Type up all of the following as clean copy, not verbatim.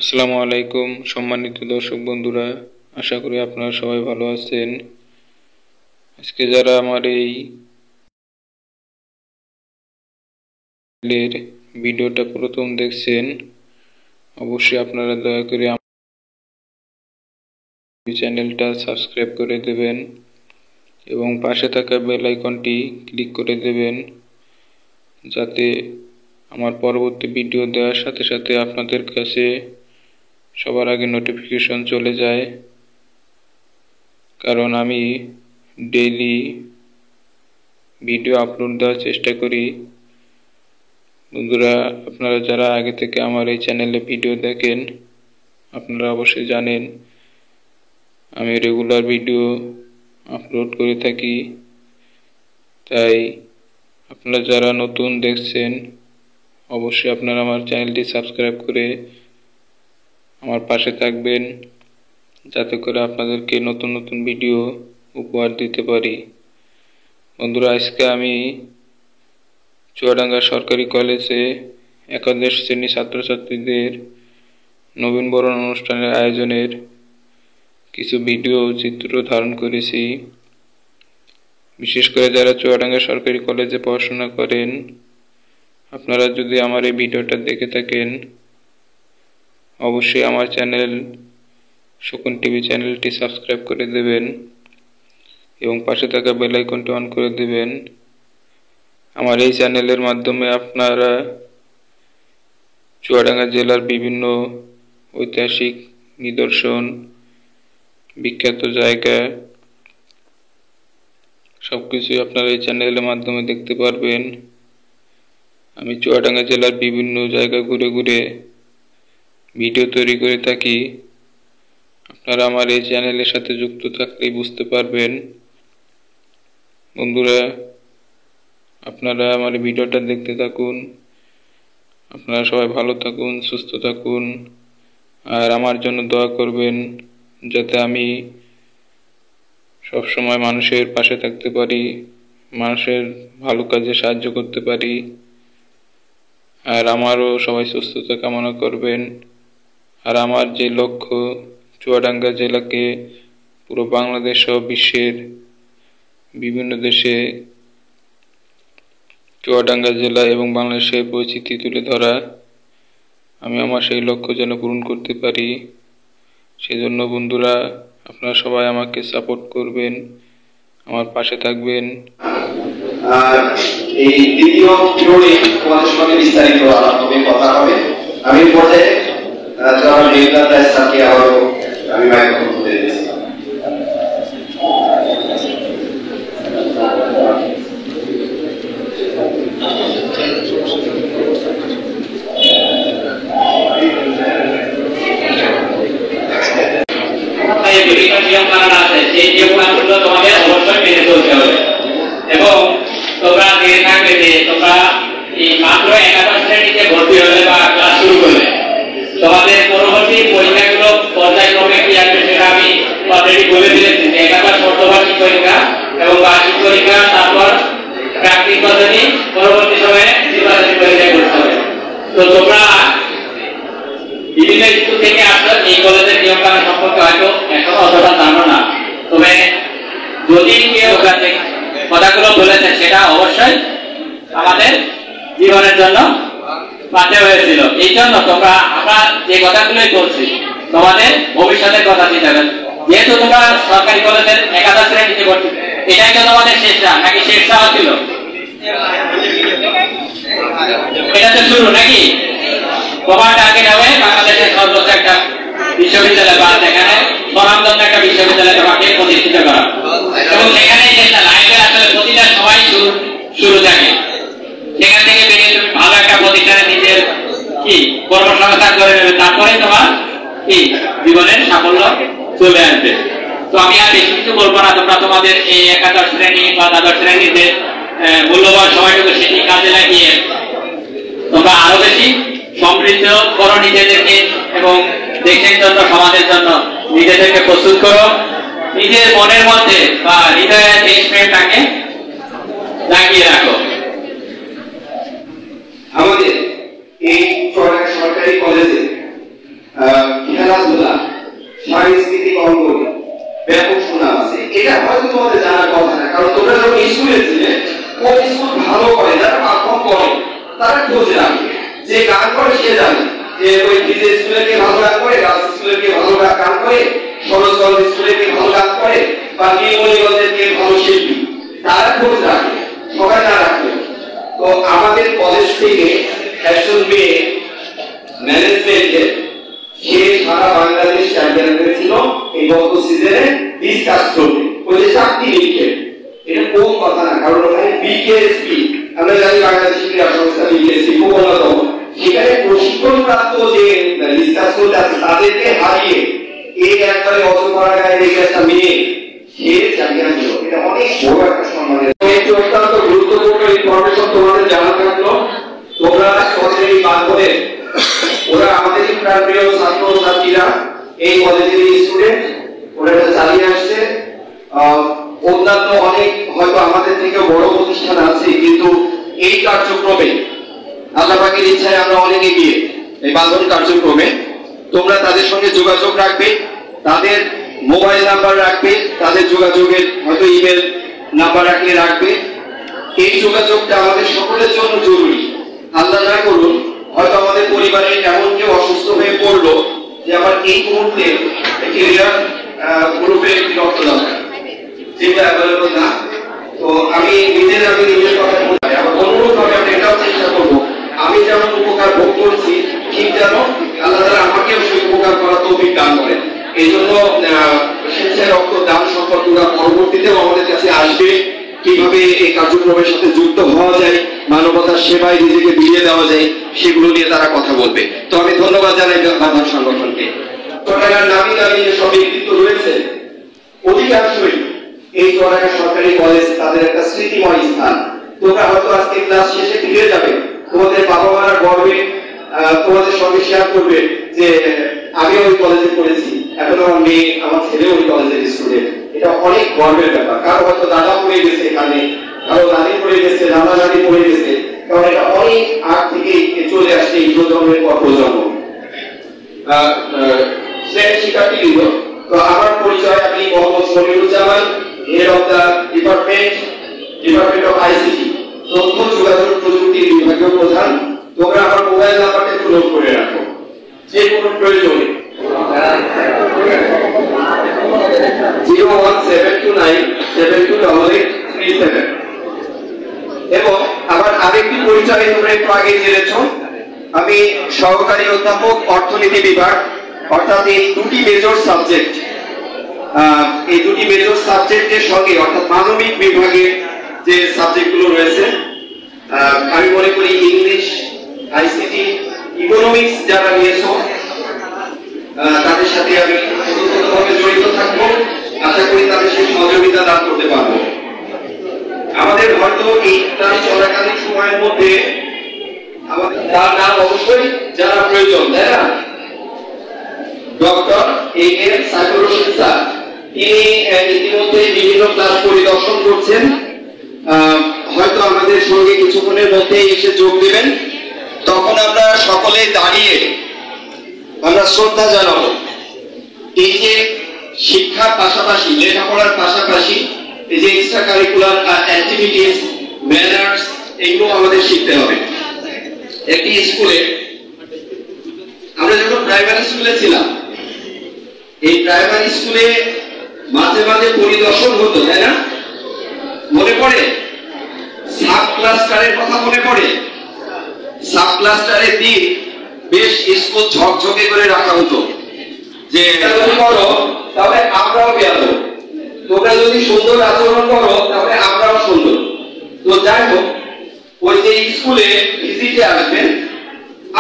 আসসালামু আলাইকুম সম্মানিত দর্শক বন্ধুরা, আশা করি আপনারা সবাই ভালো আছেন। আজকে যারা আমার এই ভিডিওটা প্রথম দেখছেন, অবশ্যই আপনারা দয়া করে আমার চ্যানেলটা সাবস্ক্রাইব করে দেবেন এবং পাশে থাকা বেল আইকনটি ক্লিক করে দেবেন, যাতে আমার পরবর্তী ভিডিও দেওয়ার সাথে সাথে আপনাদের কাছে সবার আগে নোটিফিকেশন চলে যায়। কারণ আমি ডেইলি ভিডিও আপলোড দেওয়ার চেষ্টা করি। বন্ধুরা, আপনারা যারা আগে থেকে আমার এই চ্যানেলে ভিডিও দেখেন, আপনারা অবশ্যই জানেন আমি রেগুলার ভিডিও আপলোড করে থাকি। তাই আপনারা যারা নতুন দেখছেন, অবশ্যই আপনারা আমার চ্যানেলটি সাবস্ক্রাইব করে আমার পাশে থাকবেন, যাতে করে আপনাদেরকে নতুন নতুন ভিডিও উপহার দিতে পারি। বন্ধুরা, আজকে আমি চুয়াডাঙ্গা সরকারি কলেজে একাদশ শ্রেণী ছাত্রছাত্রীদের নবীনবরণ অনুষ্ঠানের আয়োজনের কিছু ভিডিও চিত্র ধারণ করেছি। বিশেষ করে যারা চুয়াডাঙ্গা সরকারি কলেজে পড়াশোনা করেন, আপনারা যদি আমার এই ভিডিওটা দেখে থাকেন, অবশ্যই আমার চ্যানেল শকুন টিভি চ্যানেলটি সাবস্ক্রাইব করে দেবেন এবং পাশে থাকা বেল আইকনটি অন করে দেবেন। আমার এই চ্যানেলের মাধ্যমে আপনারা চুয়াডাঙ্গা জেলার বিভিন্ন ঐতিহাসিক নিদর্শন, বিখ্যাত জায়গা সবকিছুই আপনারা এই চ্যানেলের মাধ্যমে দেখতে পারবেন। আমি চুয়াডাঙ্গা জেলার বিভিন্ন জায়গা ঘুরে ঘুরে ভিডিও তৈরি করে থাকি। আপনারা আমার এই চ্যানেলের সাথে যুক্ত থাকলেই বুঝতে পারবেন। বন্ধুরা, আপনারা আমার ভিডিওটা দেখতে থাকুন। আপনারা সবাই ভালো থাকুন, সুস্থ থাকুন, আর আমার জন্য দোয়া করবেন, যাতে আমি সবসময় মানুষের পাশে থাকতে পারি, মানুষের ভালো কাজে সাহায্য করতে পারি। আর আমারও সবাই সুস্থতা কামনা করবেন। আর আমার যে লক্ষ্য, চুয়াডাঙ্গা জেলাকে পুরো বাংলাদেশ সহ বিশ্বের বিভিন্ন দেশে চুয়াডাঙ্গা জেলা এবং বাংলাদেশের পরিচিতি তুলে ধরা, আমি আমার সেই লক্ষ্য যেন পূরণ করতে পারি। সেজন্য বন্ধুরা, আপনারা সবাই আমাকে সাপোর্ট করবেন, আমার পাশে থাকবেন। এই দ্বিতীয় ফ্লোরে তোমাদের সঙ্গে বিস্তারিত কথা হবে। আমি পর্যায়ে আমি মাইক্রোফোন খুলে দিচ্ছি। তোমাদের অবশ্যই মেনে চলতে হবে এবং তোমরা দেখে থাকবে যে তোমরা এই মাত্র একাদশ শ্রেণীতে ভর্তি হলে বা ক্লাস শুরু করলে তোমাদের পরবর্তী পরীক্ষাগুলো পর্যায়ক্রমে কি আসবে সেটা আমি অলরেডি বলে দিয়েছি যে একাদশ অর্ধবার্ষিক পরীক্ষা এবং বার্ষিক পরীক্ষা, তারপর প্রাকৃতিক পদ্ধতি, পরবর্তী সময়ে নির্বাচনী পরীক্ষা করতে হবে। তো তোমরা বিভিন্ন স্কুল থেকে আসলে এই কলেজের নিয়ম কানুন সম্পর্কে হয়তো এখনো অতটা জানো না, তবে যদি কেউ কথাগুলো বলেছে সেটা অবশ্যই আমাদের জীবনের জন্য বাঁচা হয়েছিল। এই জন্য আমরা যে কথাগুলোই বলছি তোমাদের ভবিষ্যতের কথা চিন্তা করবে। যেহেতু তোমরা সরকারি কলেজের একাদশ শ্রেণীতে ভর্তি, এটাই তো তোমাদের শেষ না, নাকি শেষ চাওয়া ছিল? এটা তো শুরু নাকি? তোমার টার্গেট হবে বাংলাদেশের সর্বোচ্চ একটা বিশ্ববিদ্যালয় বা সেখানে স্বনামধন্য একটা বিশ্ববিদ্যালয় তোমাকে প্রতিষ্ঠিত করা, এবং সেখানে লাইফে আসলে প্রতিটা সময় শুরু থাকে। সেখান থেকে বেরিয়ে তুমি ভালো একটা প্রতিষ্ঠানে নিজের কি কর্মসংস্থান করে নেবে, তারপরে তোমার কি জীবনের সাফল্য চলে আসবে। তো আমি আর বেশি কিছু বলবো না। তোমরা তোমাদের এই একাদশ শ্রেণী বা দ্বাদশ শ্রেণীতে মূল্যবান সময়টুকু সেটি কাজে লাগিয়ে তোমরা আরো বেশি সমৃদ্ধ করো নিজেদেরকে এবং দেশের জন্য, সমাজের জন্য নিজেদেরকে প্রস্তুত করো। নিজের মনের মধ্যে বা হৃদয়ে দেশপ্রেমটাকে লাগিয়ে রাখো। আমাদের এই সরকারি কলেজে খেলাধুলা, সাংস্কৃতিক অঙ্গনে ব্যাপক সুনাম আছে। এটা হয়তো তোমাদের জানার কথা না, কারণ তোমরা যখন স্কুলে ছিলে, কোন স্কুল ভালো করে, যারা পারফর্ম করে তারা খোঁজ রাখে, যে গান করে সে জানে যে ওই ডিজে স্কুলে কে ভালো গান করে, রাজ স্কুলে কে ভালো গান করে, সরোজগঞ্জ স্কুলে কে ভালো গান করে, বা নীলমণিগঞ্জের কে ভালো শিল্পী, তারা খোঁজ রাখে, সবাই না রাখবে। তো আমাদের কলেজ থেকে একজন মেয়ে ম্যানেজমেন্টে, সে সারা বাংলাদেশ চ্যাম্পিয়ন হয়েছিল এই গত সিজনে ডিসকাস করতে, ওই যে চাকরি লিখে। এটা কোন কথা না, কারণ ওখানে বিকেএসপি, আমরা জানি বাংলাদেশ ক্রীড়া সংস্থা বিকেএসপি খুব অন্যতম, সেখানে প্রশিক্ষণপ্রাপ্ত যে ডিসকাস করতে আছে তাদেরকে হারিয়ে এই একবারে অজপাড়া গায়ে রেখে একটা মেয়ে সে চ্যাম্পিয়ন হলো। এটা অনেক বড় একটা সম্মানের। একটি অত্যন্ত গুরুত্বপূর্ণ ইনফরমেশন তোমাদের জানা থাকলো, তোমরা কলেজের বান্ধবে, ওরা আমাদের প্রিয় ছাত্র ছাত্রীরা, এই কলেজের স্টুডেন্ট, ওরা চালিয়ে আসছে। অন্যান্য অনেক হয়তো আমাদের থেকে বড় প্রতিষ্ঠান আছে, কিন্তু এই কার্যক্রমে আল্লাহ পাকের ইচ্ছায় আমরা অনেক এগিয়ে। এই বান্ধন কার্যক্রমে তোমরা তাদের সঙ্গে যোগাযোগ রাখবে, তাদের মোবাইল নাম্বার রাখবে, তাদের যোগাযোগের হয়তো ইমেল নাম্বার রাখলে রাখবে। এই যোগাযোগটা আমাদের সকলের জন্য জরুরি। আল্লাহ না করুন হয়তো আমাদের পরিবারে এমন কেউ অসুস্থ হয়ে পড়লো যে আমার এই মুহূর্তে গ্রুপে একটি রক্ত দরকার, যেটা অ্যাভেলেবল না। তো আমি নিজের কথা বলতে আমার অনুরোধ হবে, আমি এটাও চেষ্টা করবো আমি যেমন উপকার ভোগ করছি, ঠিক যেন আল্লাহ তাআলা আমাকেও সেই উপকার করার তৌফিক দান করেন। এই জন্য স্বেচ্ছায় রক্ত দান সম্পর্করা পরবর্তীতেও আমাদের কাছে আসবে, কিভাবে এই কার্যক্রমের সাথে যুক্ত হওয়া যায়, মানবতার সেবায় নিজেকে বিলিয়ে দেওয়া যায়, সেগুলো নিয়ে তারা কথা বলবে। তো আমি ধন্যবাদ জানাই বান্ধব সংগঠনকে। চট্টগ্রাম নামী দামি যেসব ব্যক্তিত্ব রয়েছে, অধিকাংশই এই চট্টগ্রাম সরকারি কলেজ তাদের একটা স্মৃতিময় স্থান। তোমরা হয়তো আজকে ক্লাস শেষে ফিরে যাবে, তোমাদের বাবা মারা গর্বে তোমাদের সঙ্গে শেয়ার করবে যে আমি ওই কলেজে পড়েছি, এখন আমার মেয়ে, আমার ছেলে ওই কলেজের স্টুডেন্ট। এটা অনেক গর্বের ব্যাপার। কারো হয়তো দাদা পড়ে গেছে এখানে, কারো দাদি পড়ে গেছে, দাদা দাদি পড়ে গেছে, কারণ এটা অনেক আগ থেকে চলে আসছে এই প্রজন্মের পর প্রজন্ম। শিক্ষার্থী, তো আমার পরিচয়, আমি Mohammad Sharifuzzaman, head of the department of ICT, তথ্য যোগাযোগ প্রযুক্তি বিভাগীয় প্রধান। তোমরা আমার মোবাইল নাম্বারটা একটু নোট করে রাখো, যে কোনো প্রয়োজনে 01729728837। এবং আমার আরেকটি পরিচয় তোমরা একটু আগে জেনেছ, আমি সহকারী অধ্যাপক অর্থনীতি বিভাগ, অর্থাৎ এই দুটি মেজর সাবজেক্ট, এই দুটি মেজর সাবজেক্টের সঙ্গে অর্থাৎ মানবিক বিভাগের যে সাবজেক্টগুলো রয়েছে, আমি মনে করি ইংলিশ, আইসিটি, ইকোনমিক্স যারা নিয়েছ তাদের সাথে আমি ওতপ্রোতভাবে জড়িত থাকবো। আশা করি তাদের সেই সহযোগিতা দান করতে পারবো। আমাদের হয়তো এই ক্লাস চলাকালীন সময়ের মধ্যে তার নাম অবশ্যই জানা প্রয়োজন, তাই না? Doctor A.M. Saifur Rashid sir, তিনি ইতিমধ্যে বিভিন্ন ক্লাস পরিদর্শন করছেন, হয়তো আমাদের সঙ্গে কিছুক্ষণের মধ্যেই এসে যোগ দেবেন। তখন আমরা সকলে দাঁড়িয়ে আমরা শ্রদ্ধা জানাবো। এই যে শিক্ষার পাশাপাশি, লেখাপড়ার পাশাপাশি এই যে এক্সট্রা কারিকুলার অ্যাক্টিভিটিস, ম্যানার্স, এগুলো আমাদের শিখতে হবে। একটি স্কুলে, আমরা যখন প্রাইমারি স্কুলে ছিলাম, এই প্রাইমারি স্কুলে মাঝে মাঝে পরিদর্শন হতো, তাই না? মনে পড়ে? সাব ক্লাস্টারের কথা মনে পড়ে? সাব ক্লাস্টারের দিন বেশ স্কুল ঝকঝকে করে রাখা হতো, যে যদি করো তাহলে আমরাও বেয়াদব, তোমরা যদি সুন্দর আচরণ করো তাহলে আমরাও সুন্দর। তো যাই হোক, ওই যে স্কুলে ভিজিটে আসবেন,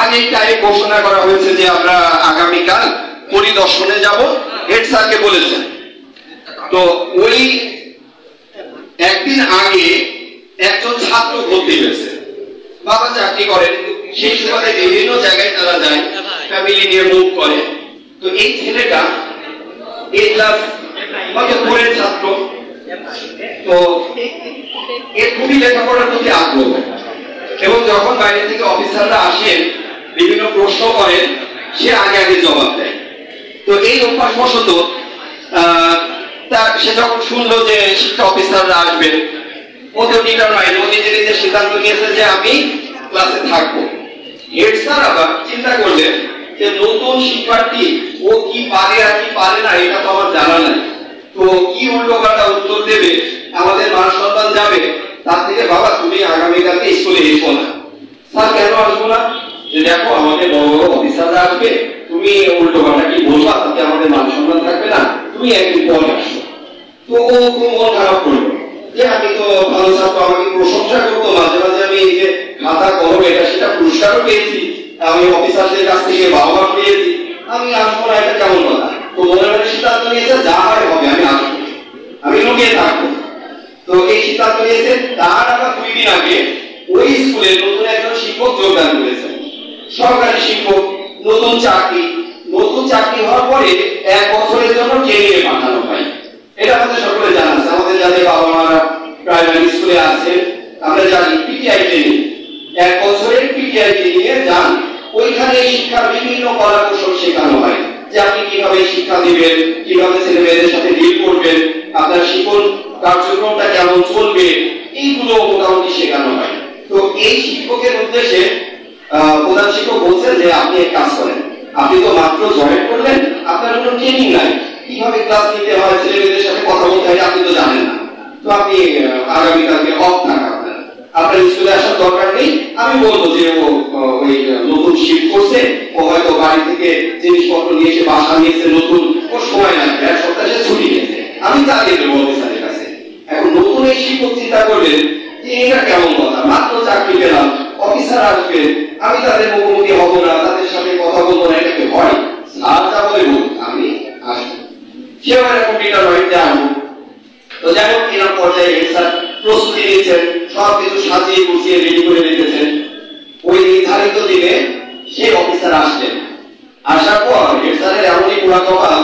আগে টাইম ঘোষণা করা হয়েছে যে আমরা আগামীকাল পরিদর্শনে যাব, হেড স্যারকে বলেছেন। তো ওই একদিন আগে একজন ছাত্র ভর্তি হয়েছে, বাবা চাকরি করেন, সেই সময় বিভিন্ন জায়গায় তারা যায়, ফ্যামিলি নিয়ে মুভ করে। তো এই ছেলেটা এই ক্লাস হয়তো 4 এর ছাত্র, তো এর খুবই লেখাপড়ার প্রতি আগ্রহ, এবং যখন বাইরে থেকে অফিসাররা আসেন বিভিন্ন প্রশ্ন করেন, সে আগে আগে জবাব দেয়। তো এই অভ্যাস বশত সে যখন শুনলো যে শিক্ষা অফিসাররা আসবেন, ও তো ডিটারমাইন্ড, ও নিজে নিজে সিদ্ধান্ত নিয়েছে যে আমি ক্লাসে থাকবো। হেড স্যার আবার চিন্তা করলেন যে নতুন শিক্ষার্থী ও কি পারে আর কি পারে না এটা তো আমার জানা নাই, তো কি উল্টোপাল্টা উত্তর দেবে, আমাদের মান সম্মান যাবে, তার থেকে বাবা তুমি আগামীকালকে স্কুলে এসো না। স্যার কেন আসবো না? যে দেখো আমাদের বড় বড় অফিসাররা আসবে, তুমি উল্টোপাল্টা কি বলবা, তাতে আমাদের মান সম্মান থাকবে না, তুমি একদিন পরে আসো। তো ও খুব মন খারাপ করলো যে আমি তো ভালো ছাত্র, আমাকে প্রশংসা করতো, মাঝে মাঝে আমি এই যে খাতা কলম এটা সেটা পুরস্কারও পেয়েছি, আমি অফিসারদের কাছ থেকে বাবা পেয়েছি, আমি আসবো না, এটা কেমন কথা? তো মনে মনে সিদ্ধান্ত নিয়েছে যা হয় হবে, আমি আসবো, আমি লুকিয়ে থাকবো। তো এই সিদ্ধান্ত নিয়েছে। তার আবার 2 দিন আগে ওই স্কুলে নতুন একজন শিক্ষক যোগদান করেছেন, সরকারি শিক্ষক, নতুন চাকরি হওয়ার পরে 1 বছরের জন্য ট্রেনিং এ পাঠানো হয়। এটা আমাদের সকলে জানা আছে, আমাদের যাদের বাবা মারা প্রাইমারি স্কুলে আছে আমরা জানি পিটিআই ট্রেনিং, 1 বছরের পিটিআই ট্রেনিং এ যান। ওইখানে শিক্ষার বিভিন্ন কলা কৌশল শেখানো হয়, যে আপনি কিভাবে শিক্ষা দিবেন, কিভাবে ছেলে মেয়েদের সাথে ডিল করবেন, আপনার শিক্ষণ কার্যক্রমটা কেমন চলবে, এইগুলো মোটামুটি শেখানো হয়। তো এই শিক্ষকের উদ্দেশ্যে প্রধান শিক্ষক বলছেন যে আপনি এক কাজ করেন, আপনি তো মাত্র জয়েন করলেন, আপনার কোনো ট্রেনিং নাই, কিভাবে ক্লাস নিতে হয়, ছেলে মেয়েদের সাথে কথা বলতে হয় আপনি তো জানেন না, তো আপনি আগামীকালকে অফ থাকা আপনার স্কুলে আসার দরকার নেই। আমি বলবো যে ও ওই নতুন শিফট করছে, ও হয়তো বাড়ি থেকে জিনিসপত্র নিয়ে এসে বাসা নিয়েছে নতুন, ও সময় লাগবে, 1 সপ্তাহ সে ছুটি নিয়েছে, আমি চালিয়ে দেবো অফিসারের কাছে। এখন নতুন এই শিক্ষক চিন্তা করলেন যে এটা কেমন কথা, মাত্র চাকরি পেলাম, অফিসার আসবে, আমি তাদের মুখোমুখি হবো না, তাদের সাথে কথা বলবো না, এটাকে হয় স্যার যা বলে বলুন আমি আসবো, সে আমার এখন ডিটারমাইন্ড আসবো। তো যাই হোক এরকম পর্যায়ে স্যার প্রস্তুতি নিয়েছেন, সবকিছু সাজিয়ে গুছিয়ে রেডি করে রেখেছেন। ওই নির্ধারিত দিনে সেই অফিসার আসলেন, আসার পর হেড স্যারের এমনই পুরা কপাল,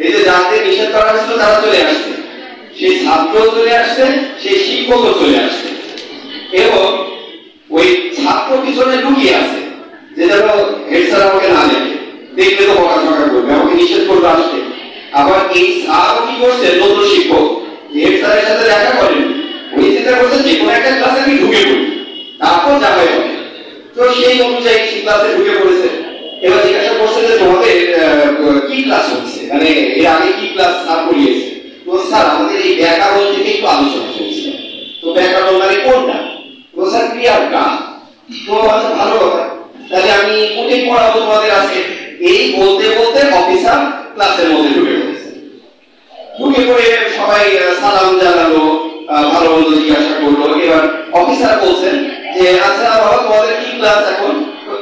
এই যে যাতে নিষেধ করা ছিল তারা চলে আসছে, সেই ছাত্র চলে আসছে, সেই শিক্ষকও চলে আসছে, এবং ওই ছাত্র পিছনে লুকিয়ে আছে যে যেন হেড স্যার আমাকে না দেখে, দেখলে তো বকাঝকা করবে, আমাকে নিষেধ করবে আসতে। আবার এই স্যার কি করছে, নতুন শিক্ষক হেড স্যারের সাথে দেখা করেন, ওই চিন্তা করছে যে কোনো একটা ক্লাসে আমি ঢুকে পড়ি, তারপর যা হয় হবে। তো সেই অনুযায়ী ক্লাসে ঢুকে পড়েছে। এবার জিজ্ঞাসা করছে যে তোমাদের কি ক্লাস হচ্ছে, মানে এর আগে কি ক্লাস স্যার পড়িয়েছে? তো স্যার আমাদের এই ব্যাকরণ থেকে একটু আলোচনা চলছে। তো ব্যাকরণ মানে কোনটা? তো স্যার ক্রিয়ার কাজ। তো আচ্ছা ভালো কথা, তাহলে আমি কোথায় পড়াবো তোমাদের আজকে? এই বলতে বলতে অফিসার ক্লাসের মধ্যে ঢুকে পড়েছে। ঢুকে পড়ে সবাই সালাম জানালো, ভালো মন্দ জিজ্ঞাসা করলো। এবার অফিসার বলছেন যে আচ্ছা বাবা তোমাদের কি ক্লাস এখন?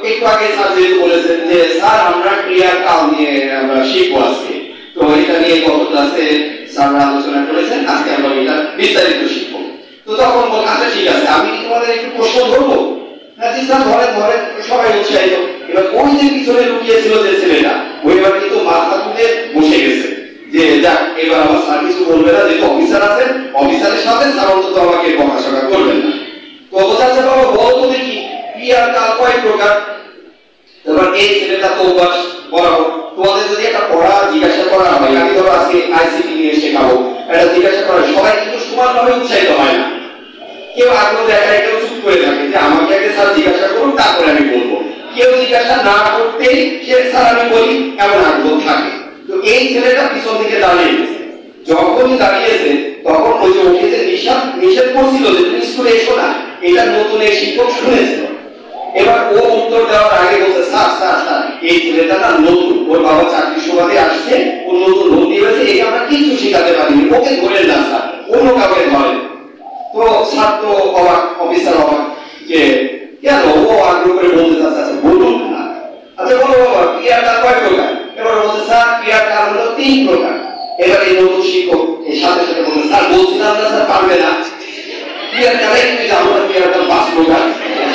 একটু আগে স্যার যেহেতু বলেছেন যে স্যার আমরা ক্রিয়ার কাল নিয়ে আমরা শিখবো আজকে, তো এটা নিয়ে গত ক্লাসে স্যাররা আলোচনা করেছেন, আজকে আমরা এটা বিস্তারিত শিখবো। তো তখন বল আচ্ছা ঠিক আছে, আমি তোমাদের একটু প্রশ্ন ধরবো। হ্যাঁ জি স্যার ধরেন ধরেন, সবাই উৎসাহিত। এবার ওই যে পিছনে লুকিয়েছিল যে ছেলেটা, ওই এবার কিন্তু মাথা তুলে বসে গেছে যে যাক এবার আমার স্যার কিছু বলবে না, যেহেতু অফিসার আছেন, অফিসারের সাথে স্যার অন্তত আমাকে বকাঝকা করবেন না। তো বোঝাচ্ছে বাবা বলতো দেখি ক্রিয়ার কাল কয় প্রকার? এবার এই ছেলেটা তো অভ্যাস বরাবর, তোমাদের যদি একটা পড়া জিজ্ঞাসা করা হয়, আমি ধরো আজকে আইসিটি নিয়ে শেখাবো, এটা জিজ্ঞাসা করা সবাই কিন্তু সমানভাবে উৎসাহিত হয় না, কেউ আগ্রহ দেখায়, কেউ চুপ করে থাকে যে আমাকে আগে স্যার জিজ্ঞাসা করুন তারপরে আমি বলবো, কেউ জিজ্ঞাসা না করতেই সে স্যার আমি বলি, এমন আগ্রহ থাকে। তো এই ছেলেটা পিছন দিকে দাঁড়িয়ে গেছে, যখনই দাঁড়িয়েছে তখন ওই যে ওকে যে নিষেধ করছিল যে তুমি স্কুলে এসো না, এটা নতুন এই শিক্ষক শুনেছিল। এবার ও উত্তর দেওয়ার আগে বলছে স্যার স্যার স্যার এই ছেলেটা না নতুন, ওর বাবা চাকরির সুবাদে আসছে, ও নতুন ভর্তি হয়েছে, একে আমরা কিছু শেখাতে পারিনি, ওকে ধরেন না স্যার, অন্য কাউকে ধরেন। তো ছাত্র অবাক, অফিসার অবাক যে কেন, ও আগ্রহ করে বলতে চাচ্ছে আচ্ছা বলুন না, আচ্ছা বলো বাবা ক্রিয়াটা কয় প্রকার? এবার বলছে স্যার ক্রিয়াটা হলো 3 প্রকার। এবার এই নতুন শিক্ষক এর সাথে সাথে বলছে স্যার বলছিলাম না স্যার পারবে না, ক্রিয়াটা একটু জানো না, ক্রিয়াটা 5 প্রকার,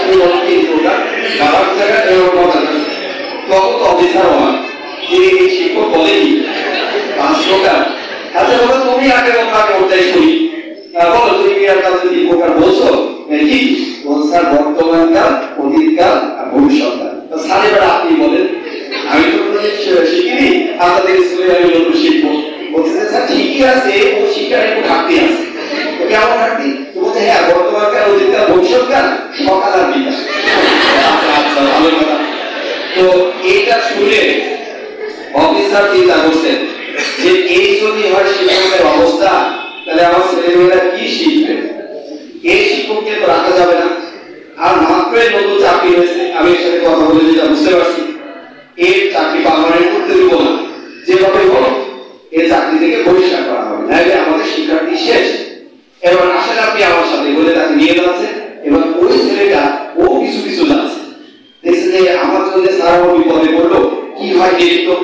3 প্রকার, বাবার জায়গায় এরকম কথা। তখন তো অফিসার অবাক যে এই শিক্ষক বলে কি 5 প্রকার? আচ্ছা বাবা তুমি আগে ওটাই শুনি, বলো তুমি ক্রিয়ার কাল 3 প্রকার বলছো কি? স্যার বর্তমান কাল, অতীত কাল আর ভবিষ্যৎ কাল। তো স্যার এবার আপনি বলেন। আমি তো এইটা শুনে অফিসার চিন্তা করছেন যে এই যদি হয় শিক্ষকের অবস্থা, তাহলে আমার ছেলেমেয়েরা কি শিখবে? এই শিক্ষককে তো রাখা যাবে না। আর মাত্রই নতুন চাকরি হয়েছে, আমি এর সাথে কথা বলে যেটা বুঝতে পারছি, এর চাকরি পার্মানেন্ট করতে দিব না, যেভাবে হোক এই চাকরি থেকে বহিষ্কার করা হবে, নাহলে আমাদের শিক্ষার্থী শেষ। এবার আসলে আপনি আমার সাথে বলে তাকে নিয়ে যাচ্ছে, এবার ওই ছেলেটা ও কিছু কিছু যাচ্ছে, দেখছে যে আমার জন্য সারা বিপদে পড়লো, কি হয় দেখতো।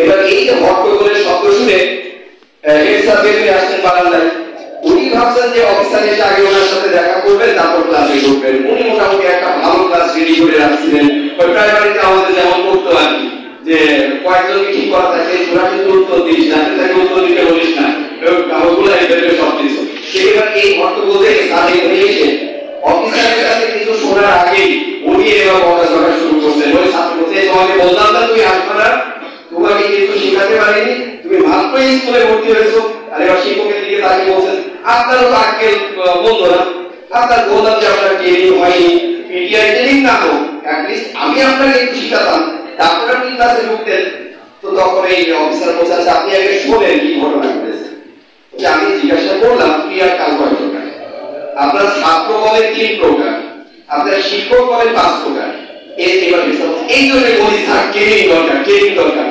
এবার এই যে হট্ট করে শব্দ শুনে হেড স্যার বেরিয়ে আসছেন বারান্দায়। উনি ভাবছেন যে অফিসার এসে আগে ওনার সাথে দেখা করবেন, তারপর ক্লাসে ঢুকবেন। উনি মোটামুটি একটা ভালো ক্লাস রেডি করে রাখছিলেন, ওই প্রাইমারিতে আমাদের যেমন করতো আর কি, যে কয়েকজনকে ঠিক করা থাকে, তোরা কিন্তু উত্তর দিস না, তাকে উত্তর দিতে বলিস না, কাগজগুলো এভাবে সব দিস। এবার এই হট্ট বলতে স্যার এখানে এসে অফিসারের কাছে কিছু শোনার আগেই উনি এবার বলা শুরু করছেন। ওই ছাত্র বলছে, তোমাকে বললাম না তুমি আসবে না, তোমাকে কিছু শেখাতে পারিনি, তুমি মাত্রই স্কুলে ভর্তি হয়েছো। আর এবার শিক্ষকের দিকে তাকিয়ে বলছেন, আপনারও তো আজকের বন্ধুরা, আপনার বললাম যে আপনার ট্রেনিং হয়নি, পিটিআই ট্রেনিং না হোক, অ্যাটলিস্ট আমি আপনাকে একটু শিখাতাম, তারপরে আপনি ক্লাসে ঢুকতেন। তো তখন এই অফিসার বলছে, আচ্ছা আপনি আগে শোনেন কি ঘটনা ঘটেছে। আমি জিজ্ঞাসা করলাম, কি আর কাল কয় প্রকার? আপনার ছাত্র বলেন 3 প্রকার, আপনার শিক্ষক বলেন 5 প্রকার। এই জন্য বলি স্যার ট্রেনিং দরকার, ট্রেনিং দরকার।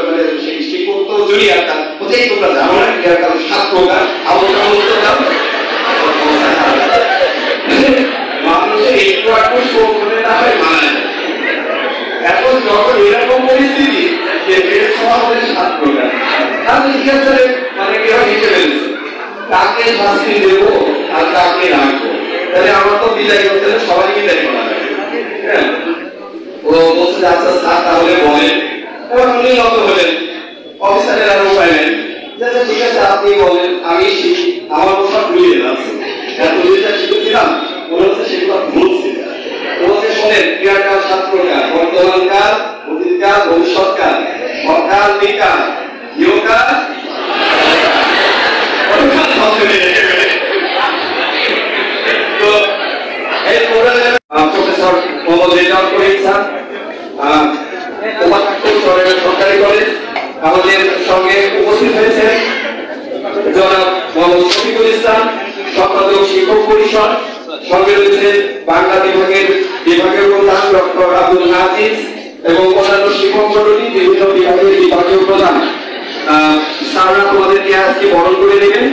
মানে শিক্ষক তো জুনিয়রটা বলছে, এই তোমরা জানো না কি আর কাল 7 প্রকার। মানুষের একটু একটু শোক হলে না হয় মানা যায়। এখন যখন এরকম পরিস্থিতি যে বের সভা হলে 7 প্রকার, তাহলে জিজ্ঞাসা মানে কেউ নিচে ফেলেছে, কাকে শাস্তি দেবো আর কাকে রাখবো? তাহলে আমার তো বিদায় করতে হলে সবাই বিদায় করা লাগে। হ্যাঁ, ও বলছে আচ্ছা স্যার তাহলে বলেন। এবার উনি নত হলেন, অফিসারের আর উপায় নেই, ঠিক আছে আপনি বলেন, আমি শিখি। আমার কথা ভুলিয়ে যাচ্ছে, এত যেটা শিখেছিলাম মনে হচ্ছে সেগুলো ভুলছে। বলছে শোনেন, ক্রিয়াকাল 7 প্রকার, বর্তমানকাল, অতীতকাল, ভবিষ্যৎকাল, অকাল, বিকাল, ইহকাল, তো এই প্রোগ্রামের প্রফেসর মোহাম্মদ রেজাউল করিম স্যার, সরকারি কলেজ, আমাদের সঙ্গে উপস্থিত হয়েছে জনাব মোহাম্মদ শফিকুল ইসলাম, সম্পাদক শিক্ষক পরিষদ, সঙ্গে রয়েছে বাংলা বিভাগের প্রধান ডক্টর আব্দুল নাজিজ এবং অন্যান্য শিক্ষক মন্ডলী, বিভিন্ন বিভাগের বিভাগীয় প্রধান। স্যাররা তোমাদেরকে আজকে বরণ করে নেবেন।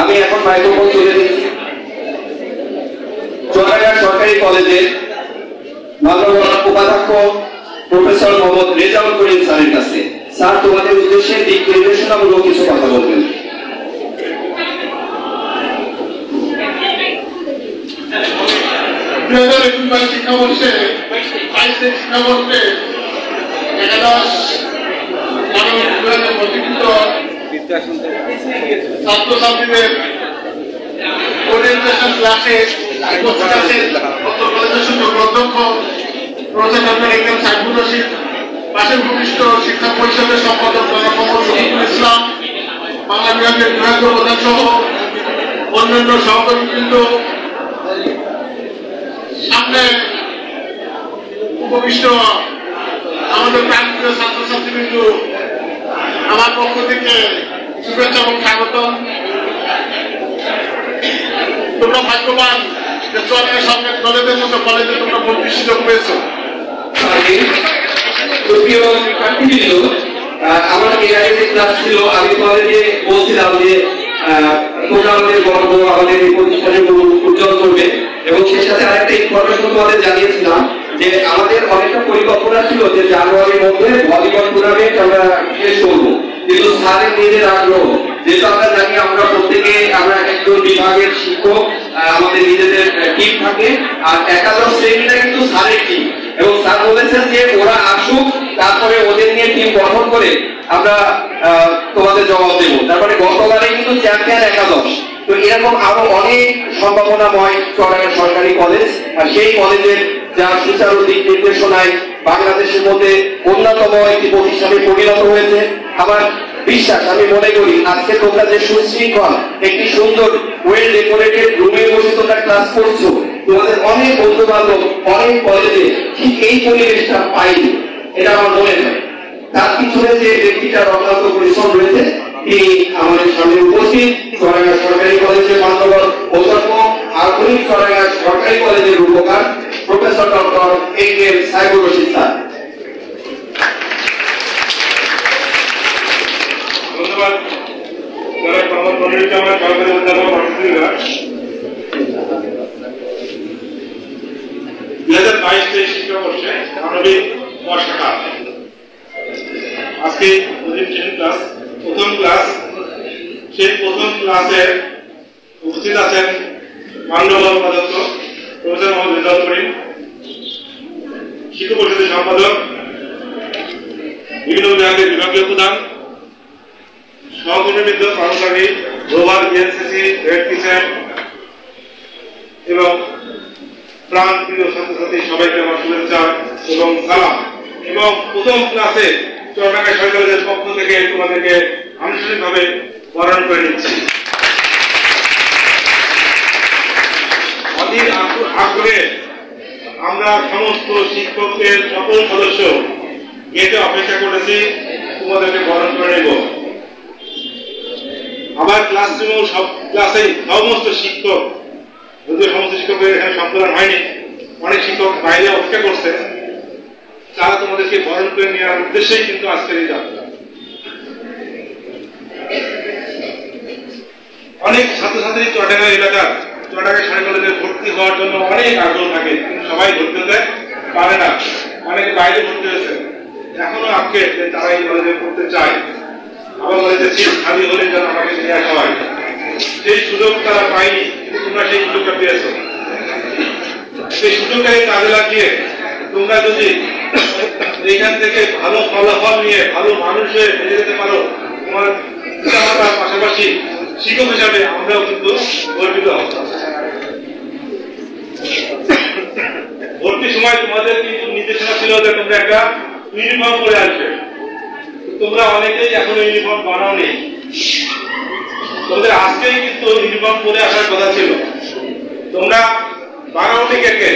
আমি এখন মাইক্রোফোন তুলে দিচ্ছি চুয়াডাঙ্গা সরকারি কলেজের মাননীয় উপাধ্যক্ষ প্রফেসর মোহাম্মদ রেজাউল করিম স্যারের কাছে। স্যার তোমাদের উদ্দেশ্যে দিক নির্দেশনামূলক কিছু কথা বলবেন। শিক্ষাবর্ষে একাদশ ছাত্রছাত্রীদের ওরিয়েন্টেশন ক্লাসে উপস্থিত আছেন কলেজের শিক্ষক অধ্যক্ষ professor doctor M Saiful Rashid, পাশের ভূমিষ্ঠ শিক্ষা পরিষদের সম্পাদক জনাব মোহাম্মদ শফিকুল ইসলাম, বাংলা বিভাগের বিভাগীয় প্রধান সহ অন্যান্য সহকর্মীবৃন্দ, সামনে উপবিষ্ট আমাদের প্রান্তীয় ছাত্রছাত্রীবৃন্দ, আমার পক্ষ থেকে শুভেচ্ছা এবং স্বাগতম। তোমরা ভাগ্যবান যে চুয়াডাঙ্গা সরকারি কলেজের মতো কলেজে তোমরা ভর্তি সুযোগ পেয়েছো। আমার এর আগে যে ক্লাস ছিল, আমি তোমাদেরকে বলছিলাম যে তোমরা আমাদের গর্ব, আমাদের এই প্রতিষ্ঠানের উজ্জ্বল করবে, এবং সেই সাথে আরেকটা ইনফরমেশন তোমাদের জানিয়েছিলাম যে আমাদের অনেকটা পরিকল্পনা ছিল যে জানুয়ারির মধ্যে ভলিবল টুর্নামেন্ট আমরা শেষ করবো, কিন্তু স্যারের নিজের আগ্রহ, যেহেতু আমরা জানি আমরা প্রত্যেকে আমরা একজন বিভাগের শিক্ষক, আমাদের নিজেদের টিম থাকে, আর একাদশ শ্রেণীটা কিন্তু স্যারের টিম, এবং স্যার বলেছেন যে ওরা আসুক, তারপরে ওদের নিয়ে টিম গঠন করে আমরা তোমাদের জবাব দেবো। তারপরে গতবারে কিন্তু চ্যাম্পিয়ন একাদশ। তো এরকম আরো অনেক সম্ভাবনাময় চুয়াডাঙ্গা সরকারি কলেজ, আর সেই কলেজের যা সুচারু দিক নির্দেশনায় বাংলাদেশের মধ্যে অন্যতম একটি প্রতিষ্ঠানে পরিণত হয়েছে। আমার বিশ্বাস, আমি মনে করি আজকে তোমরা যে সুশৃঙ্খল একটি সুন্দর ওয়েল ডেকোরেটেড রুমে বসে ক্লাস করছো, তোমাদের অনেক বন্ধু বান্ধব অনেক কলেজে ঠিক এই পরিবেশটা পাইনি, এটা আমার মনে হয়। তার পিছনে যে ব্যক্তিটার অক্লান্ত পরিশ্রম রয়েছে তিনি আমাদের সামনে উপস্থিত, চুয়াডাঙ্গা সরকারি কলেজের মান্যবর অধ্যাপক, আধুনিক চুয়াডাঙ্গা সরকারি কলেজের রূপকার professor doctor A K M. Saifur Rashid sir. ধন্যবাদ। যারা কর্মকর্তা আমার সরকারি অধ্যাপক অর্থনীতিরা 2022-23 শিক্ষাবর্ষে মানবিক বর্ষাকাল আজকে ক্লাস প্রথম ক্লাস, সেই প্রথম ক্লাসে উপস্থিত আছেন মান্যবর উপাধ্যক্ষ প্রফেসর মোহাম্মদ রেজাউল করিম, শিক্ষা পরিষদের সম্পাদক, বিভিন্ন বিভাগের বিভাগীয় প্রধান, সহকর্মীবৃন্দ, কর্মচারী, গ্লোবাল বিএনসিসি, রেড ক্রিসেন্ট এবং প্রাণ প্রিয় ছাত্রছাত্রী সবাইকে আমার শুভেচ্ছা এবং সালাম। এবং প্রথম ক্লাসে চুয়াডাঙ্গা সরকারি কলেজের পক্ষ থেকে তোমাদেরকে আনুষ্ঠানিকভাবে বরণ করে নিচ্ছি। অধীর আগ্রহে আমরা সমস্ত শিক্ষকদের সকল সদস্য গেটে অপেক্ষা করেছি তোমাদেরকে বরণ করে নেব। আমার ক্লাসরুমেও সব ক্লাসে সমস্ত শিক্ষক, যদিও সমস্ত শিক্ষকের এখানে সম্মেলন হয়নি, অনেক শিক্ষক বাইরে অপেক্ষা করছে, তারা তোমাদেরকে বরণ করে নেওয়ার উদ্দেশ্যেই কিন্তু আজকের এই যাত্রা। অনেক ছাত্রছাত্রী চুয়াডাঙ্গা এলাকার চুয়াডাঙ্গা সরকারি কলেজে ভর্তি হওয়ার জন্য অনেক আগ্রহ থাকে, কিন্তু সবাই ভর্তি হতে পারে না, অনেকে বাইরে ভর্তি হয়েছে, এখনো আজকে তারা এই কলেজে পড়তে চায়। আমার কলেজে সিট খালি হলে যেন আমাকে নিয়ে আসা হয়, সেই সুযোগ তারা পায়নি, তোমরা সেই সুযোগটা পেয়েছ। সেই সুযোগটাকে কাজে লাগিয়ে তোমরা যদি এইখান থেকে ভালো ফলাফল নিয়ে ভালো মানুষ হয়ে বেঁচে যেতে পারো, তোমার পিতামাতার পাশাপাশি শিক্ষক হিসাবে আমরাও কিন্তু গর্বিত হব। ভর্তির সময় তোমাদের কিন্তু নির্দেশনা ছিল যে তোমরা একটা ইউনিফর্ম পরে আসবে, তোমরা অনেকেই এখনো ইউনিফর্ম বানাও নেই, তোমাদের আজকেই কিন্তু ইউনিফর্ম পরে আসার কথা ছিল, তোমরা বানাও নি কে কে?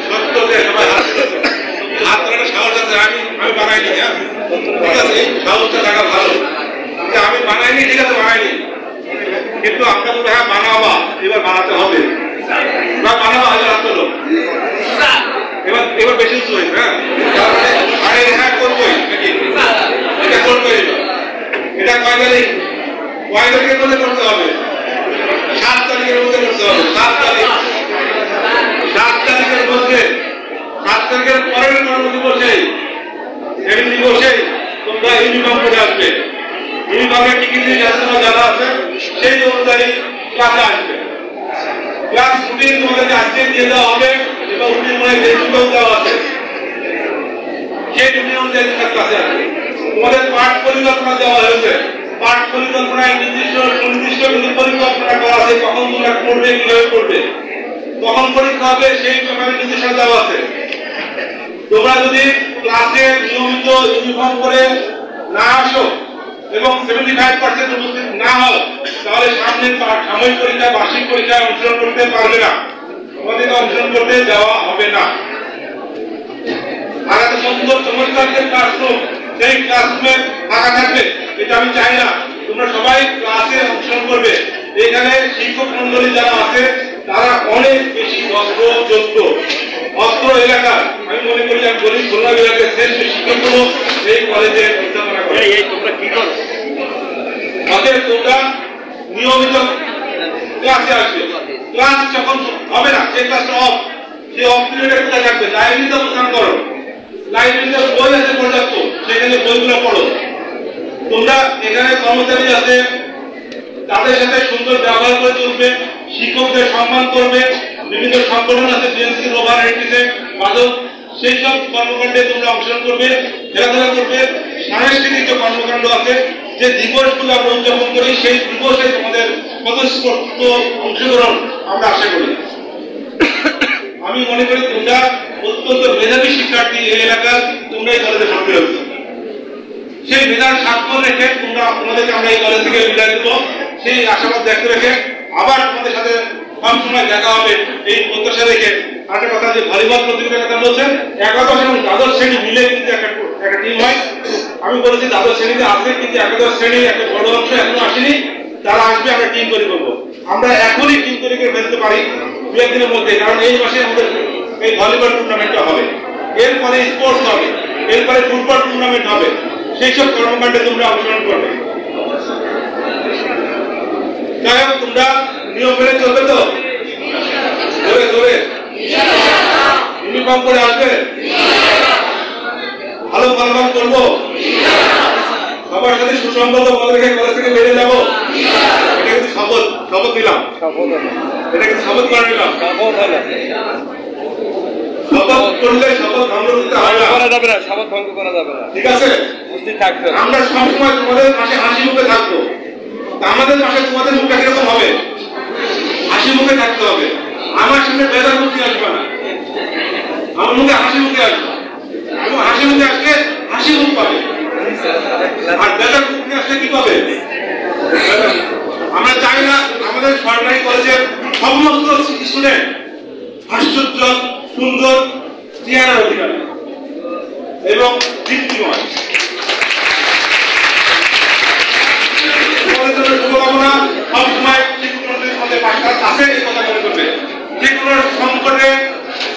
সত্য যে সবাই হাত ধরে সাহস আছে, আমি বানাইনি, ঠিক আছে, সাহসটা থাকা ভালো, আমি বানাইনি, ঠিক আছে বানাইনি, কিন্তু আমরা তো হ্যাঁ বানাবা, এবার বানাতে হবে, বানাবা হাজার হাত তোলো, এবার বেশি হয়েছে, হ্যাঁ আরে হ্যাঁ করবোই নাকি, এটা করবোই, এটা কয় তারিখের মধ্যে করতে হবে, 7 তারিখের মধ্যে করতে হবে, 7 তারিখের মধ্যে, 7 তারিখের পরের কর্মদিবসে সেদিন দিবসে তোমরা ইউনিফর্ম পরে আসবে, ইউনিফর্মের টিকিট দিয়ে যারা জানা আছে সেই অনুযায়ী ক্লাসে আসবে। ক্লাস রুটিন তোমাদেরকে আজকে দিয়ে দেওয়া হবে এবং রুটিন মানে যে সুযোগ দেওয়া আছে সেই রুটিন অনুযায়ী তোমরা ক্লাসে আসবে। তোমাদের পাঠ পরিকল্পনা দেওয়া হয়েছে, পাঠ পরিকল্পনায় সুনির্দিষ্ট কিন্তু পরিকল্পনা করা আছে, কখন তোমরা পড়বে, কিভাবে পড়বে, কখন পরীক্ষা হবে সেই ব্যাপারে নির্দেশনা দেওয়া আছে। তোমরা যদি ক্লাসে নিয়মিত ইউনিফর্ম পরে না আসো এবং 75% উপস্থিত না হও, তাহলে সামনে সাময়িক পরীক্ষা, বার্ষিক পরীক্ষায় অংশগ্রহণ করতে পারবে না, তোমাদেরকে অংশগ্রহণ করতে দেওয়া হবে না। আর এত সুন্দর চমৎকার যে ক্লাসরুম, সেই ক্লাসরুমে ফাঁকা থাকবে, এটা আমি চাই না। তোমরা সবাই ক্লাসে অংশগ্রহণ করবে। এখানে শিক্ষক মন্ডলী যারা আছে তারা অনেক বেশি যোগ্য। অস্ত্র এলাকার আমি মনে করি আমি গরিব খুলনা বিভাগের শ্রেষ্ঠ শিক্ষকগুলো এই কলেজে অধ্যাপনা করে। তোমরা কি করো? অতএব তোমরা নিয়মিত ক্লাসে আসবে। ক্লাস যখন হবে না, সেই ক্লাসটা অফ, সেই অফ পিরিয়ডে কোথায় থাকবে? লাইব্রেরিতে অবস্থান করো, লাইব্রেরিতে বই আছে পর্যাপ্ত, সেখানে বইগুলো পড়ো। তোমরা এখানে কর্মচারী আছে তাদের সাথে সুন্দর ব্যবহার করে চলবে, শিক্ষকদের সম্মান করবে, বিভিন্ন সংগঠন আছে বিএনসি, গ্লোবাল রেড, মাদক, সেই সব কর্মকাণ্ডে তোমরা অংশগ্রহণ করবে, খেলাধুলা করবে। সাংস্কৃতিক যে কর্মকাণ্ড আছে, যে দিবসগুলো আমরা উদযাপন করি, সেই দিবসে তোমাদের স্বতঃস্ফূর্ত অংশগ্রহণ আমরা আশা করি। আমি মনে করি তোমরা অত্যন্ত মেধাবী শিক্ষার্থী, এই এলাকার তোমরা এই কলেজে ভর্তি হয়েছে। সেই মেধার স্বাক্ষর রেখে তোমাদেরকে আমরা এই কলেজ থেকে বিদায় দেবো, সেই আশাবাদ দেখতে রেখে আবার তোমাদের সাথে সব সময় দেখা হবে এই প্রত্যাশা রেখে। আরেকটা কথা, যে ভলিবল প্রতিযোগিতার কথা বলছেন, একাদশ এবং দ্বাদশ শ্রেণী মিলে কিন্তু একটা টিম হয়। আমি বলেছি দ্বাদশ শ্রেণীতে আছে, কিন্তু একাদশ শ্রেণীর একটা বড় অংশ এখনো আসেনি, তারা আসবে, আমরা টিম তৈরি করবো। আমরা এখনই টিম তৈরি করে ফেলতে পারি দু একদিনের মধ্যে, কারণ এই মাসে আমাদের এই ভলিবল টুর্নামেন্টটা হবে, এরপরে স্পোর্টস হবে, এরপরে ফুটবল টুর্নামেন্ট হবে। সেই সব কর্মকাণ্ডে তোমরা অংশগ্রহণ করবে। যাই হোক, তোমরা নিয়ম মেনে চলবে তো? জোরে জোরে ইউনিফর্ম করে আসবে, ভালো ফলাফল করবো, সবার সাথে সুসংগত বলে রেখে কলেজ থেকে বেরিয়ে যাবো। এটা কিন্তু শপথ নিলাম, এটা কিন্তু শপথ করে নিলাম। শপথ করলে শপথ ভঙ্গ করতে হবে না, শপথ ভঙ্গ করা যাবে না, ঠিক আছে? আমরা সবসময় তোমাদের পাশে হাসি মুখে থাকবো। আমাদের পাশে তোমাদের মুখটা কিরকম হবে? হাসি মুখে থাকতে হবে। আমার সামনে বেজার মুখে আসবে না, আমার মুখে হাসি মুখে আসবে। এবং হাসি মুখে আসলে হাসি মুখ পাবে, আর বেজার মুখে আসলে কি পাবে? আমরা চাই না আমাদের সরকারি কলেজের সমস্ত স্টুডেন্ট হাস্যোজ্জ্বল, সুন্দর, চেহারার অধিকারী এবং দীপ্তিময়। শুভকামনা। সবসময় শিক্ষকদের পাশে আছে, এই কথা মনে করবে। যে কোনো সংকটে,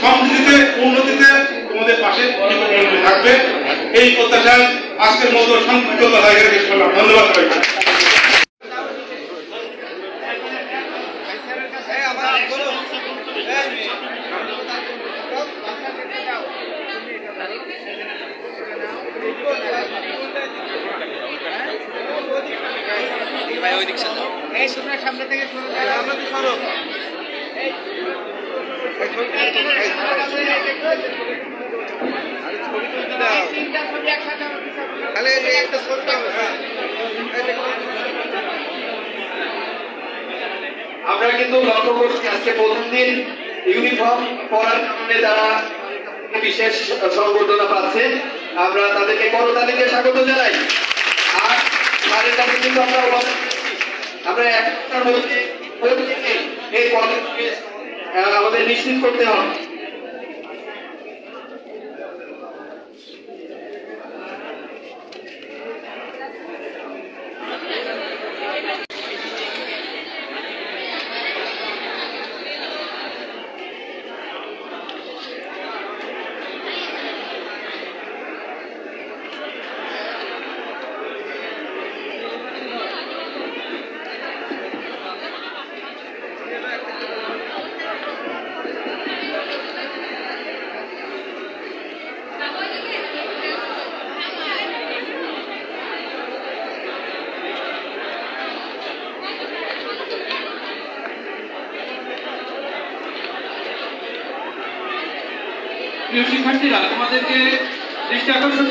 সমৃদ্ধিতে, উন্নতিতে তোমাদের পাশে থাকবে, এই প্রত্যাশায় আজকের মতো সংক্ষিপ্ত কথা এখানে শেষ করলাম। ধন্যবাদ সবাইকে। সামনে থেকে সরো, আমরা কিন্তু লক্ষ্য করছি আজকে প্রথম দিন ইউনিফর্ম পরার কারণে যারা বিশেষ সংবর্ধনা পাচ্ছে, আমরা তাদেরকে করতালিতে স্বাগত জানাই। আর তাদের কাছে কিন্তু আমরা একটার মধ্যে এই কলেজকে আমাদের নিশ্চিত করতে হবে। প্রিয় শিক্ষার্থীরা, তোমাদেরকে দৃষ্টি আকর্ষণ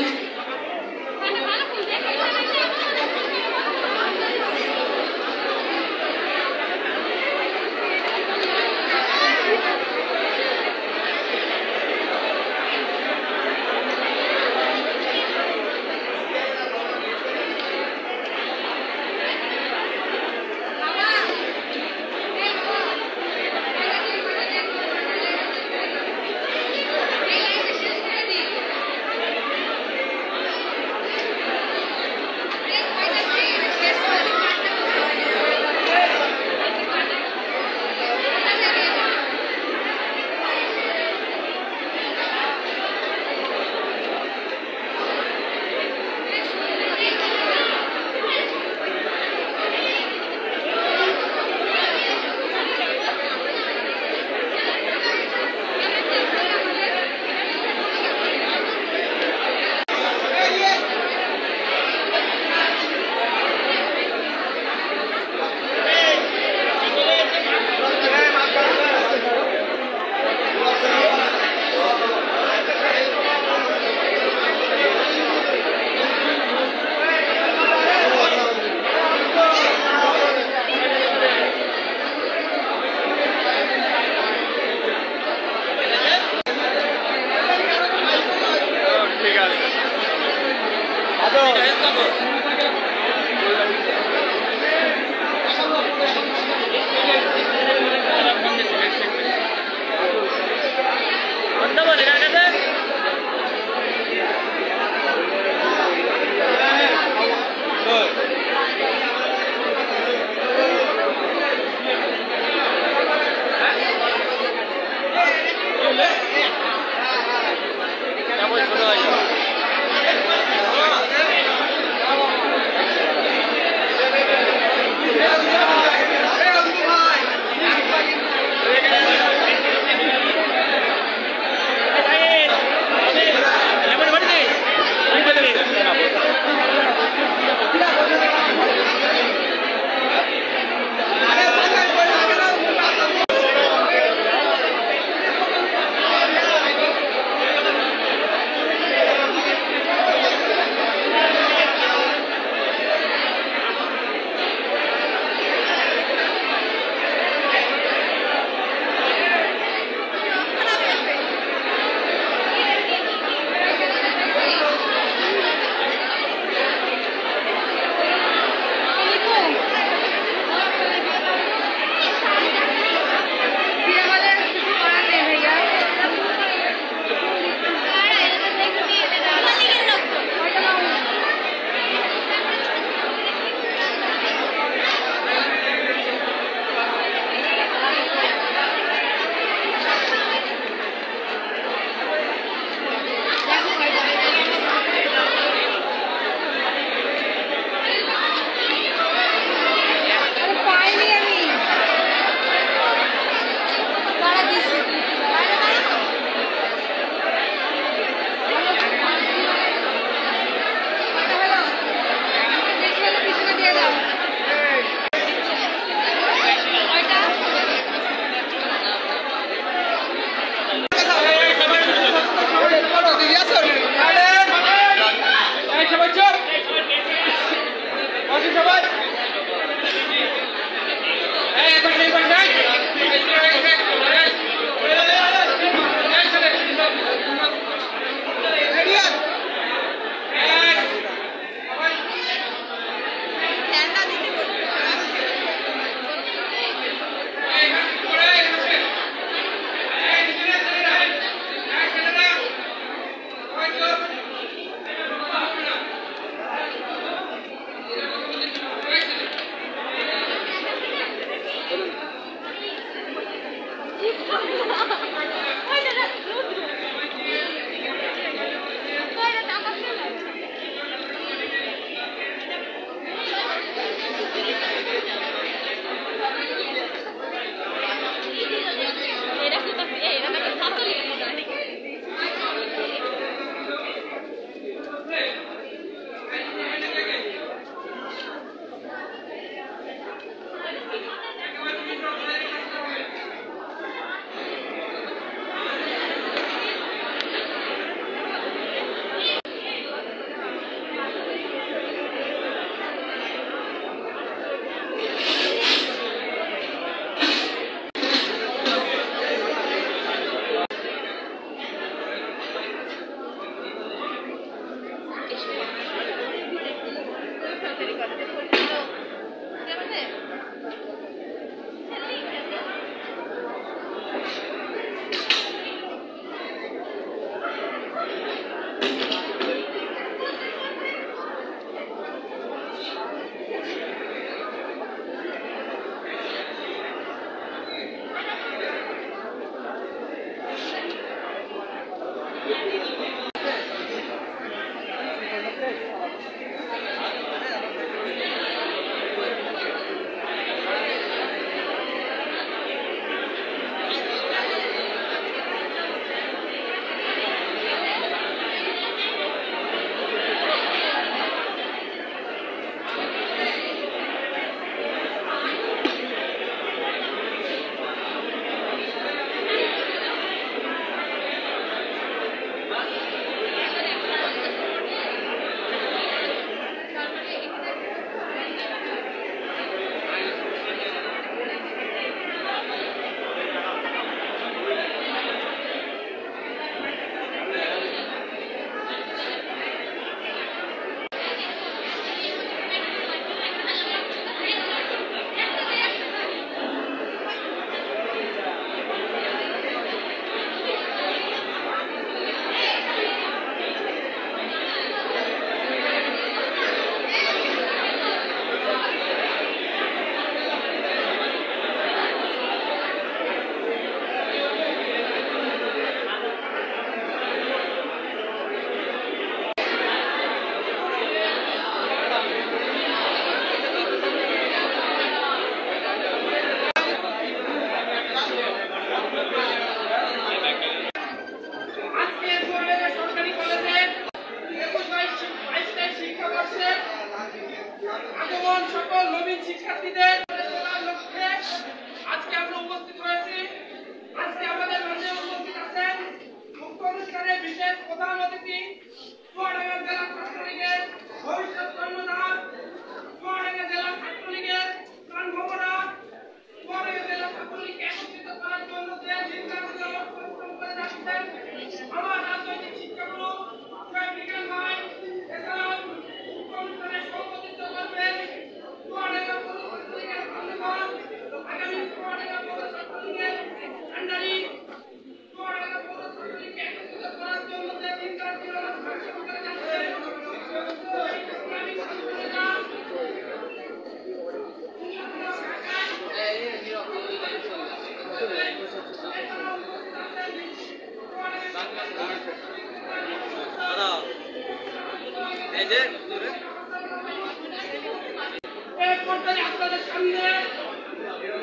এই পর্যায়ে আপনাদের সামনে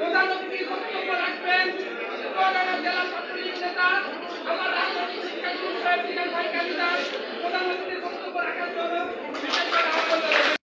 প্রধান অতিথির বক্তব্য রাখবেন চুয়াডাঙ্গা জেলা ছাত্রলীগ নেতা আমার রাজনৈতিক শিক্ষা বিষয়ের সিনিয়র ভাই কালিদাস। প্রধান অতিথির বক্তব্য রাখার জন্য বিশেষভাবে আহ্বান জানাচ্ছি।